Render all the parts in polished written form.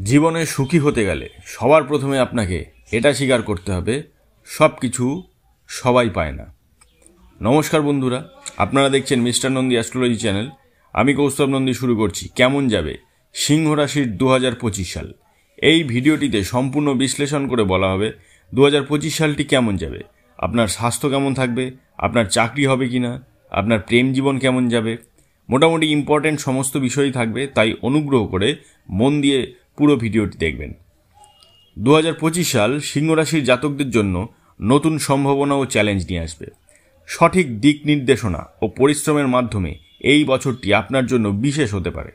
জীবনে সুখী হতে গেলে সবার প্রথমে আপনাকে এটা স্বীকার করতে হবে সব কিছু সবাই পায় না। নমস্কার বন্ধুরা, আপনারা দেখছেন মিস্টার নন্দী অ্যাস্ট্রোলজি চ্যানেল। আমি কৌস্তব নন্দী শুরু করছি কেমন যাবে সিংহ রাশির 2025 সাল। এই ভিডিওটিতে সম্পূর্ণ বিশ্লেষণ করে বলা হবে 2025 সালটি কেমন যাবে, আপনার স্বাস্থ্য কেমন থাকবে, আপনার চাকরি হবে কিনা, আপনার প্রেম জীবন কেমন যাবে, মোটামুটি ইম্পর্টেন্ট সমস্ত বিষয়ই থাকবে। তাই অনুগ্রহ করে মন দিয়ে পুরো ভিডিওটি দেখবেন। 2025 সাল সিংহ রাশির জাতকদের জন্য নতুন সম্ভাবনা ও চ্যালেঞ্জ নিয়ে আসবে। সঠিক দিক নির্দেশনা ও পরিশ্রমের মাধ্যমে এই বছরটি আপনার জন্য বিশেষ হতে পারে।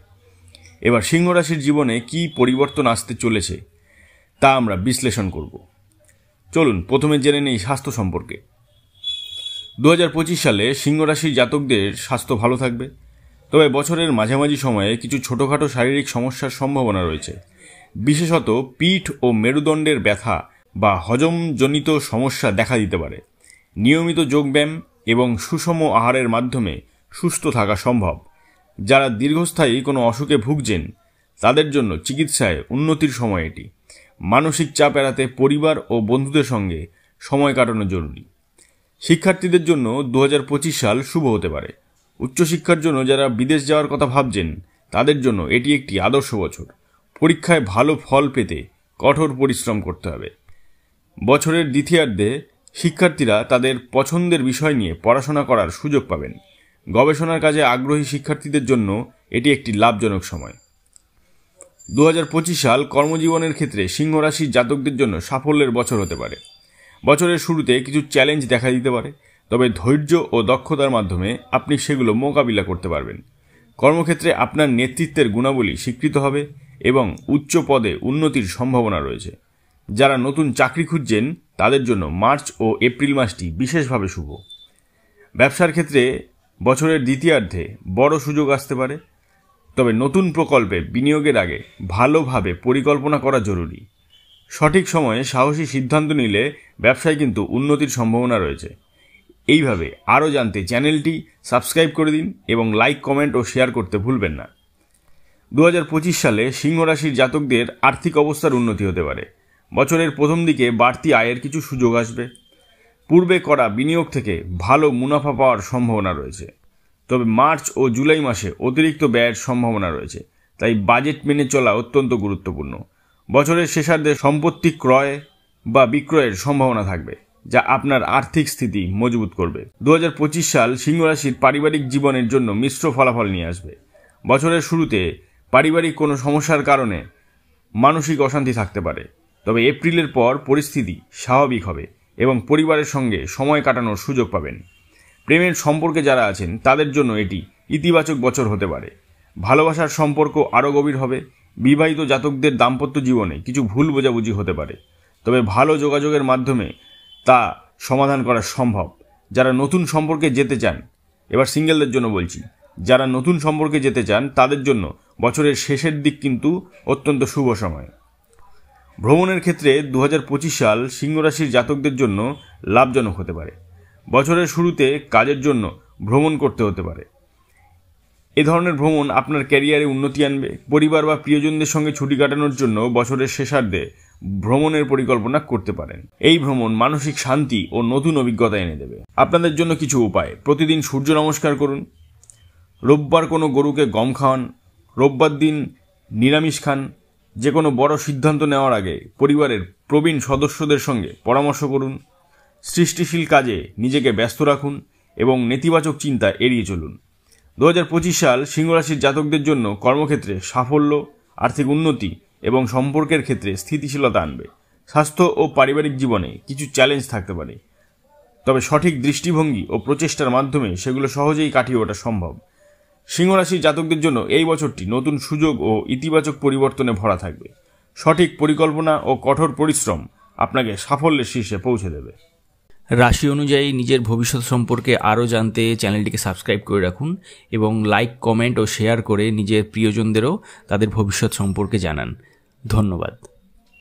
এবার সিংহ রাশির জীবনে কী পরিবর্তন আসতে চলেছে তা আমরা বিশ্লেষণ করব। চলুন প্রথমে জেনে নেই স্বাস্থ্য সম্পর্কে। 2025 সালে সিংহ রাশির জাতকদের স্বাস্থ্য ভালো থাকবে, তবে বছরের মাঝামাঝি সময়ে কিছু ছোটোখাটো শারীরিক সমস্যার সম্ভাবনা রয়েছে। বিশেষত পিঠ ও মেরুদণ্ডের ব্যথা বা হজমজনিত সমস্যা দেখা দিতে পারে। নিয়মিত যোগব্যায়াম এবং সুষম আহারের মাধ্যমে সুস্থ থাকা সম্ভব। যারা দীর্ঘস্থায়ী কোনো অসুখে ভুগছেন তাদের জন্য চিকিৎসায় উন্নতির সময় এটি। মানসিক চাপ এড়াতে পরিবার ও বন্ধুদের সঙ্গে সময় কাটানো জরুরি। শিক্ষার্থীদের জন্য 2025 সাল শুভ হতে পারে। উচ্চশিক্ষার জন্য যারা বিদেশ যাওয়ার কথা ভাবছেন তাদের জন্য এটি একটি আদর্শ বছর। পরীক্ষায় ভালো ফল পেতে কঠোর পরিশ্রম করতে হবে। বছরের দ্বিতীয়ার্ধে শিক্ষার্থীরা তাদের পছন্দের বিষয় নিয়ে পড়াশোনা করার সুযোগ পাবেন। গবেষণার কাজে আগ্রহী শিক্ষার্থীদের জন্য এটি একটি লাভজনক সময়। 2025 সাল কর্মজীবনের ক্ষেত্রে সিংহ রাশির জাতকদের জন্য সাফল্যের বছর হতে পারে। বছরের শুরুতে কিছু চ্যালেঞ্জ দেখা দিতে পারে, তবে ধৈর্য ও দক্ষতার মাধ্যমে আপনি সেগুলো মোকাবিলা করতে পারবেন। কর্মক্ষেত্রে আপনার নেতৃত্বের গুণাবলী স্বীকৃত হবে এবং উচ্চ পদে উন্নতির সম্ভাবনা রয়েছে। যারা নতুন চাকরি খুঁজছেন তাদের জন্য মার্চ ও এপ্রিল মাসটি বিশেষভাবে শুভ। ব্যবসার ক্ষেত্রে বছরের দ্বিতীয়ার্ধে বড় সুযোগ আসতে পারে, তবে নতুন প্রকল্পে বিনিয়োগের আগে ভালোভাবে পরিকল্পনা করা জরুরি। সঠিক সময়ে সাহসী সিদ্ধান্ত নিলে ব্যবসায় কিন্তু উন্নতির সম্ভাবনা রয়েছে। এইভাবে আরও জানতে চ্যানেলটি সাবস্ক্রাইব করে দিন এবং লাইক, কমেন্ট ও শেয়ার করতে ভুলবেন না। 2025 সালে সিংহ রাশির জাতকদের আর্থিক অবস্থার উন্নতি হতে পারে। বছরের প্রথম দিকে বাড়তি আয়ের কিছু সুযোগ আসবে। পূর্বে করা বিনিয়োগ থেকে ভালো মুনাফা পাওয়ার সম্ভাবনা রয়েছে, তবে মার্চ ও জুলাই মাসে অতিরিক্ত ব্যয়ের সম্ভাবনা রয়েছে, তাই বাজেট মেনে চলা অত্যন্ত গুরুত্বপূর্ণ। বছরের শেষার্ধে সম্পত্তি ক্রয় বা বিক্রয়ের সম্ভাবনা থাকবে, যা আপনার আর্থিক স্থিতি মজবুত করবে। 2025 সাল সিংহ রাশির পারিবারিক জীবনের জন্য মিশ্র ফলাফল নিয়ে আসবে। বছরের শুরুতে পারিবারিক কোনো সমস্যার কারণে মানসিক অশান্তি থাকতে পারে, তবে এপ্রিলের পর পরিস্থিতি স্বাভাবিক হবে এবং পরিবারের সঙ্গে সময় কাটানোর সুযোগ পাবেন। প্রেমের সম্পর্কে যারা আছেন তাদের জন্য এটি ইতিবাচক বছর হতে পারে। ভালোবাসার সম্পর্ক আরও গভীর হবে। বিবাহিত জাতকদের দাম্পত্য জীবনে কিছু ভুল বোঝাবুঝি হতে পারে, তবে ভালো যোগাযোগের মাধ্যমে তা সমাধান করা সম্ভব। যারা নতুন সম্পর্কে যেতে চান, এবার সিঙ্গেলদের জন্য বলছি, যারা নতুন সম্পর্কে যেতে চান তাদের জন্য বছরের শেষের দিক কিন্তু অত্যন্ত শুভ সময়। ভ্রমণের ক্ষেত্রে 2025 সাল সিংহ রাশির জাতকদের জন্য লাভজনক হতে পারে। বছরের শুরুতে কাজের জন্য ভ্রমণ করতে হতে পারে। এ ধরনের ভ্রমণ আপনার ক্যারিয়ারে উন্নতি আনবে। পরিবার বা প্রিয়জনদের সঙ্গে ছুটি কাটানোর জন্য বছরের শেষার্ধে ভ্রমণের পরিকল্পনা করতে পারেন। এই ভ্রমণ মানসিক শান্তি ও নতুন অভিজ্ঞতা এনে দেবে। আপনাদের জন্য কিছু উপায়: প্রতিদিন সূর্য নমস্কার করুন, রোববার কোনো গরুকে গম খাওয়ান, রোববার দিন নিরামিষ খান। যে কোনো বড় সিদ্ধান্ত নেওয়ার আগে পরিবারের প্রবীণ সদস্যদের সঙ্গে পরামর্শ করুন। সৃষ্টিশীল কাজে নিজেকে ব্যস্ত রাখুন এবং নেতিবাচক চিন্তা এড়িয়ে চলুন। 2025 সাল সিংহ রাশির জাতকদের জন্য কর্মক্ষেত্রে সাফল্য, আর্থিক উন্নতি এবং সম্পর্কের ক্ষেত্রে স্থিতিশীলতা আনবে। স্বাস্থ্য ও পারিবারিক জীবনে কিছু চ্যালেঞ্জ থাকতে পারে, তবে সঠিক দৃষ্টিভঙ্গি ও প্রচেষ্টার মাধ্যমে সেগুলো সহজেই কাটিয়ে ওঠা সম্ভব। সিংহ রাশির জাতকদের জন্য এই বছরটি নতুন সুযোগ ও ইতিবাচক পরিবর্তনে ভরা থাকবে। সঠিক পরিকল্পনা ও কঠোর পরিশ্রম আপনাকে সাফল্যের শীর্ষে পৌঁছে দেবে। রাশি অনুযায়ী নিজের ভবিষ্যৎ সম্পর্কে আরও জানতে চ্যানেলটিকে সাবস্ক্রাইব করে রাখুন এবং লাইক, কমেন্ট ও শেয়ার করে নিজের প্রিয়জনদেরও তাদের ভবিষ্যৎ সম্পর্কে জানান। ধন্যবাদ।